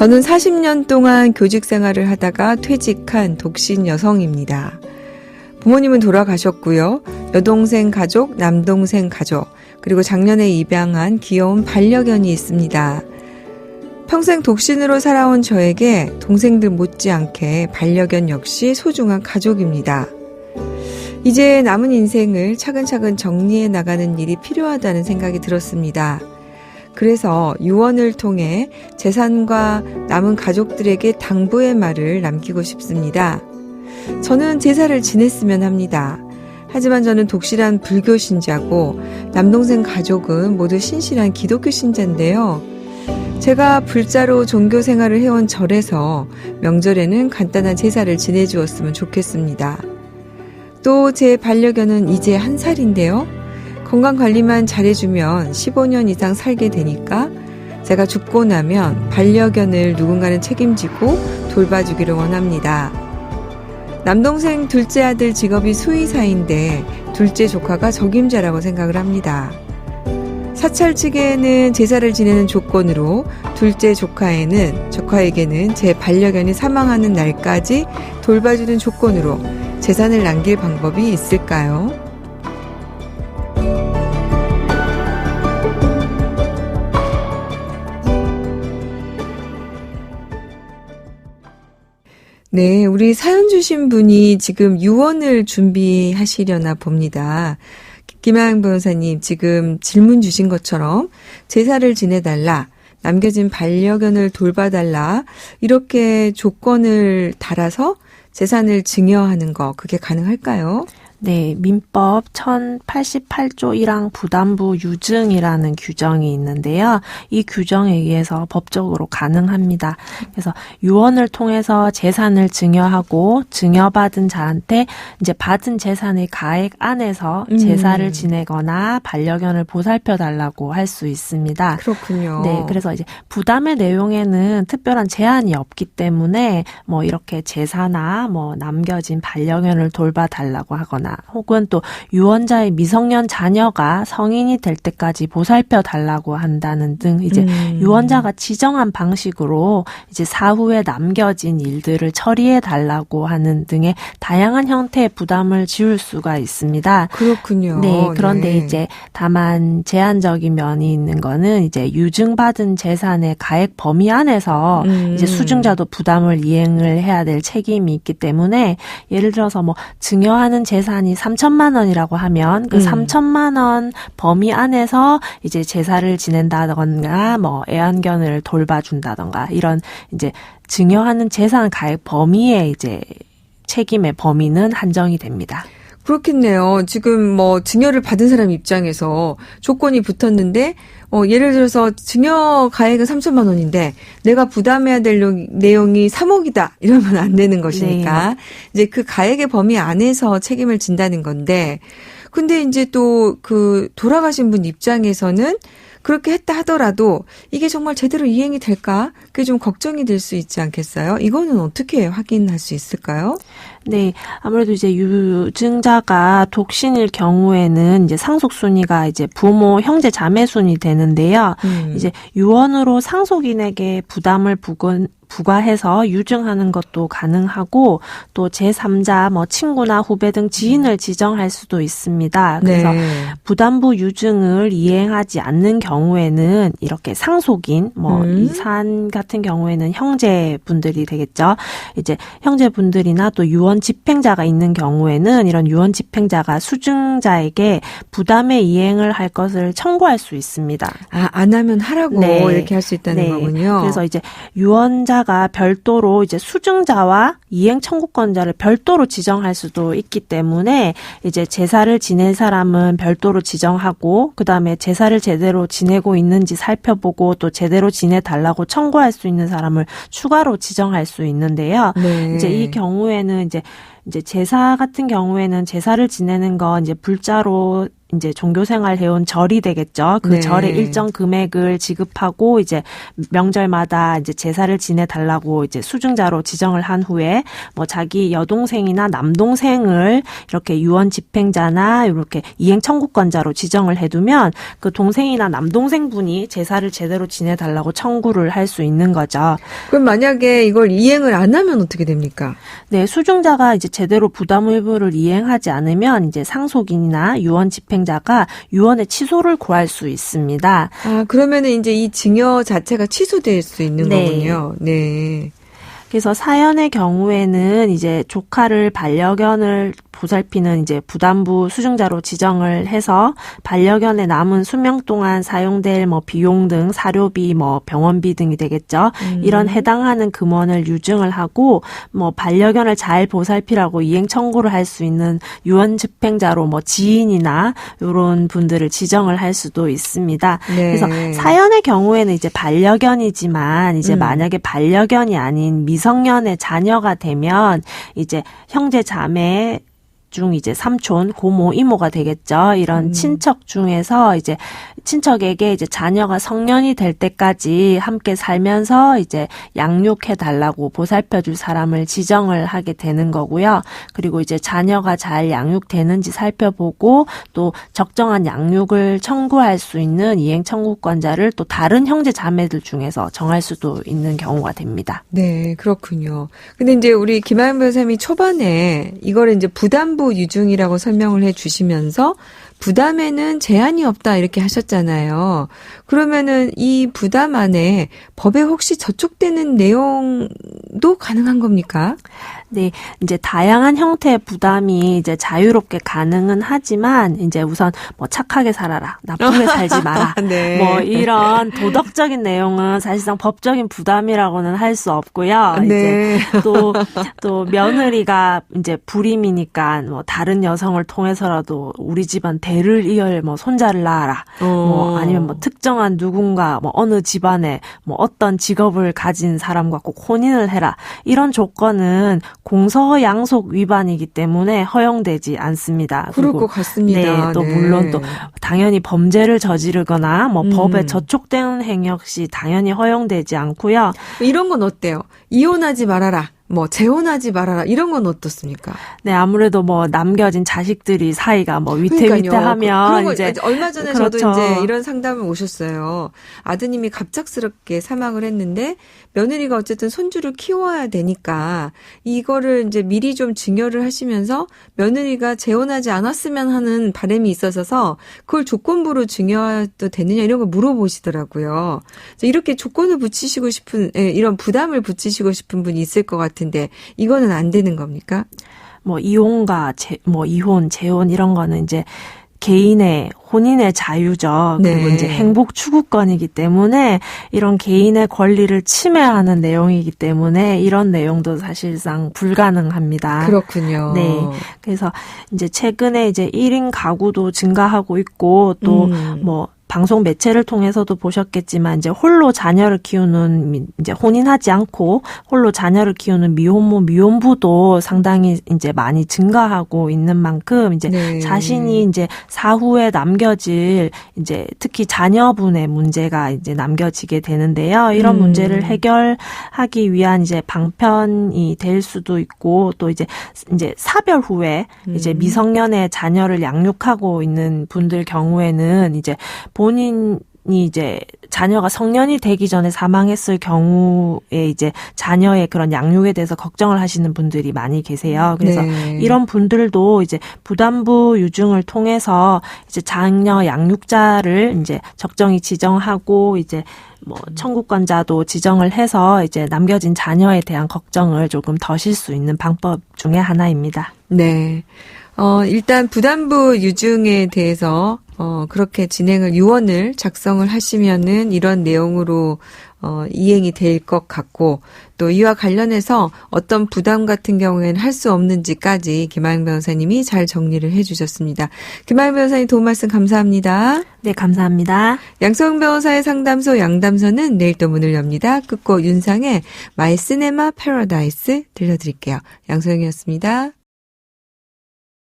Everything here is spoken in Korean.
저는 40년 동안 교직 생활을 하다가 퇴직한 독신 여성입니다. 부모님은 돌아가셨고요. 여동생 가족, 남동생 가족, 그리고 작년에 입양한 귀여운 반려견이 있습니다. 평생 독신으로 살아온 저에게 동생들 못지않게 반려견 역시 소중한 가족입니다. 이제 남은 인생을 차근차근 정리해 나가는 일이 필요하다는 생각이 들었습니다. 그래서 유언을 통해 재산과 남은 가족들에게 당부의 말을 남기고 싶습니다. 저는 제사를 지냈으면 합니다. 하지만 저는 독실한 불교 신자고 남동생 가족은 모두 신실한 기독교 신자인데요. 제가 불자로 종교 생활을 해온 절에서 명절에는 간단한 제사를 지내주었으면 좋겠습니다. 또 제 반려견은 이제 1살인데요. 건강관리만 잘해주면 15년 이상 살게 되니까 제가 죽고 나면 반려견을 누군가는 책임지고 돌봐주기를 원합니다. 남동생 둘째 아들 직업이 수의사인데 둘째 조카가 적임자라고 생각을 합니다. 사찰측에는 제사를 지내는 조건으로 둘째 조카에게는 제 반려견이 사망하는 날까지 돌봐주는 조건으로 재산을 남길 방법이 있을까요? 네, 우리 사연 주신 분이 지금 유언을 준비하시려나 봅니다. 김하영 변호사님, 지금 질문 주신 것처럼 제사를 지내달라, 남겨진 반려견을 돌봐달라, 이렇게 조건을 달아서 재산을 증여하는 거, 그게 가능할까요? 네, 민법 1088조 1항 부담부 유증이라는 규정이 있는데요. 이 규정에 의해서 법적으로 가능합니다. 그래서 유언을 통해서 재산을 증여하고 증여받은 자한테 이제 받은 재산의 가액 안에서 제사를 지내거나 반려견을 보살펴 달라고 할 수 있습니다. 그렇군요. 네, 그래서 이제 부담의 내용에는 특별한 제한이 없기 때문에 뭐 이렇게 제사나 뭐 남겨진 반려견을 돌봐 달라고 하거나 혹은 또 유언자의 미성년 자녀가 성인이 될 때까지 보살펴 달라고 한다는 등 이제 유언자가 지정한 방식으로 이제 사후에 남겨진 일들을 처리해 달라고 하는 등의 다양한 형태의 부담을 지울 수가 있습니다. 그렇군요. 네, 그런데 네. 이제 다만 제한적인 면이 있는 거는 이제 유증받은 재산의 가액 범위 안에서 이제 수증자도 부담을 이행을 해야 될 책임이 있기 때문에 예를 들어서 뭐 증여하는 재산이 3천만 원이라고 하면 그 3천만 원 범위 안에서 이제 제사를 지낸다던가 뭐 애완견을 돌봐준다던가 이런 이제 증여하는 재산 가액 범위의 이제 책임의 범위는 한정이 됩니다. 그렇겠네요. 지금 뭐 증여를 받은 사람 입장에서 조건이 붙었는데 예를 들어서 증여 가액은 3천만 원인데 내가 부담해야 될 내용이 3억이다 이러면 안 되는 것이니까 네. 이제 그 가액의 범위 안에서 책임을 진다는 건데 근데 이제 또 그 돌아가신 분 입장에서는 그렇게 했다 하더라도 이게 정말 제대로 이행이 될까? 그게 좀 걱정이 될 수 있지 않겠어요? 이거는 어떻게 확인할 수 있을까요? 네, 아무래도 이제 유증자가 독신일 경우에는 이제 상속 순위가 이제 부모, 형제, 자매 순이 되는데요. 이제 유언으로 상속인에게 부담을 부과해서 유증하는 것도 가능하고 또 제3자 뭐 친구나 후배 등 지인을 지정할 수도 있습니다. 그래서 네. 부담부 유증을 이행하지 않는 경우에는 이렇게 상속인 뭐 이산 같은 경우에는 형제분들이 되겠죠. 이제 형제분들이나 또 유언 집행자가 있는 경우에는 이런 유언 집행자가 수증자에게 부담의 이행을 할 것을 청구할 수 있습니다. 아, 안 하면 하라고 네. 이렇게 할 수 있다는 네. 거군요. 그래서 이제 유언자가 별도로 이제 수증자와 이행 청구권자를 별도로 지정할 수도 있기 때문에 이제 제사를 지낸 사람은 별도로 지정하고 그다음에 제사를 제대로 지내고 있는지 살펴보고 또 제대로 지내달라고 청구할 수 있는 사람을 추가로 지정할 수 있는데요. 네. 이제 이 경우에는 이제 제사 같은 경우에는 제사를 지내는 건 이제 불자로 이제 종교생활 해온 절이 되겠죠. 그 네. 절에 일정 금액을 지급하고 이제 명절마다 이제 제사를 지내달라고 이제 수증자로 지정을 한 후에 뭐 자기 여동생이나 남동생을 이렇게 유언 집행자나 이렇게 이행 청구권자로 지정을 해두면 그 동생이나 남동생분이 제사를 제대로 지내달라고 청구를 할 수 있는 거죠. 그럼 만약에 이걸 이행을 안 하면 어떻게 됩니까? 네, 수증자가 이제 제대로 부담 의무를 이행하지 않으면 이제 상속인이나 유언 집행자가 유언의 취소를 구할 수 있습니다. 아, 그러면은 이제 이 증여 자체가 취소될 수 있는 네. 거군요. 네. 그래서 사연의 경우에는 이제 조카를 반려견을 보살피는 이제 부담부 수증자로 지정을 해서 반려견의 남은 수명 동안 사용될 뭐 비용 등 사료비, 뭐 병원비 등이 되겠죠. 이런 해당하는 금원을 유증을 하고 뭐 반려견을 잘 보살피라고 이행 청구를 할 수 있는 유언 집행자로 뭐 지인이나 이런 분들을 지정을 할 수도 있습니다. 네. 그래서 사연의 경우에는 이제 반려견이지만 이제 만약에 반려견이 아닌 미성년의 자녀가 되면 이제 형제 자매 중 이제 삼촌, 고모, 이모가 되겠죠. 이런 친척 중에서 이제 친척에게 이제 자녀가 성년이 될 때까지 함께 살면서 이제 양육해 달라고 보살펴 줄 사람을 지정을 하게 되는 거고요. 그리고 이제 자녀가 잘 양육되는지 살펴보고 또 적정한 양육을 청구할 수 있는 이행 청구권자를 또 다른 형제 자매들 중에서 정할 수도 있는 경우가 됩니다. 네, 그렇군요. 근데 이제 우리 김하연 변호사님이 초반에 이거를 이제 부담부 유증이라고 설명을 해 주시면서 부담에는 제한이 없다 이렇게 하셨잖아요. 그러면은 이 부담 안에 법에 혹시 저촉되는 내용도 가능한 겁니까? 네, 이제 다양한 형태의 부담이 이제 자유롭게 가능은 하지만 이제 우선 뭐 착하게 살아라, 나쁘게 살지 마라, 네. 뭐 이런 도덕적인 내용은 사실상 법적인 부담이라고는 할 수 없고요. 네. 이제 또 며느리가 이제 불임이니까 뭐 다른 여성을 통해서라도 우리 집안 대를 이을 뭐 손자를 낳아라, 뭐 아니면 뭐 특정한 누군가 뭐 어느 집안에 뭐 어떤 직업을 가진 사람과 꼭 혼인을 해라, 이런 조건은 공서 양속 위반이기 때문에 허용되지 않습니다. 그럴 그리고 것 같습니다. 네, 또 네. 물론 또 당연히 범죄를 저지르거나 뭐 법에 저촉되는 행위 역시 당연히 허용되지 않고요. 이런 건 어때요? 이혼하지 말아라. 뭐 재혼하지 말아라. 이런 건 어떻습니까? 네, 아무래도 뭐 남겨진 자식들이 사이가 뭐 위태위태하면 그런 거 이제 얼마 전에 그렇죠. 저도 이제 이런 상담을 오셨어요. 아드님이 갑작스럽게 사망을 했는데 며느리가 어쨌든 손주를 키워야 되니까 이거를 이제 미리 좀 증여를 하시면서 며느리가 재혼하지 않았으면 하는 바람이 있어서 그걸 조건부로 증여도 되느냐 이런 걸 물어보시더라고요. 그래서 이렇게 조건을 붙이시고 싶은 이런 부담을 붙이시고 싶은 분이 있을 것 같은데 이거는 안 되는 겁니까? 뭐 이혼과 이혼, 재혼 이런 거는 이제 개인의 혼인의 자유죠. 그리고 네. 이제 행복 추구권이기 때문에 이런 개인의 권리를 침해하는 내용이기 때문에 이런 내용도 사실상 불가능합니다. 그렇군요. 네. 그래서 이제 최근에 이제 1인 가구도 증가하고 있고 또 뭐 방송 매체를 통해서도 보셨겠지만 이제 홀로 자녀를 키우는 이제 혼인하지 않고 홀로 자녀를 키우는 미혼모 미혼부도 상당히 이제 많이 증가하고 있는 만큼 이제 네. 자신이 이제 사후에 남겨질 이제 특히 자녀분의 문제가 이제 남겨지게 되는데요. 이런 문제를 해결하기 위한 이제 방편이 될 수도 있고 또 이제 사별 후에 이제 미성년의 자녀를 양육하고 있는 분들 경우에는 이제 본인이 이제 자녀가 성년이 되기 전에 사망했을 경우에 이제 자녀의 그런 양육에 대해서 걱정을 하시는 분들이 많이 계세요. 그래서 네. 이런 분들도 이제 부담부 유증을 통해서 이제 자녀 양육자를 이제 적정히 지정하고 이제 뭐 청구권자도 지정을 해서 이제 남겨진 자녀에 대한 걱정을 조금 더실 수 있는 방법 중에 하나입니다. 네. 일단 부담부 유증에 대해서 그렇게 유언을 작성을 하시면은 이런 내용으로 이행이 될 것 같고 또 이와 관련해서 어떤 부담 같은 경우에는 할 수 없는지까지 김하영 변호사님이 잘 정리를 해 주셨습니다. 김하영 변호사님 도움 말씀 감사합니다. 네, 감사합니다. 양소영 변호사의 상담소 양담소는 내일 또 문을 엽니다. 끝곡 윤상의 마이 시네마 패러다이스 들려드릴게요. 양소영이었습니다.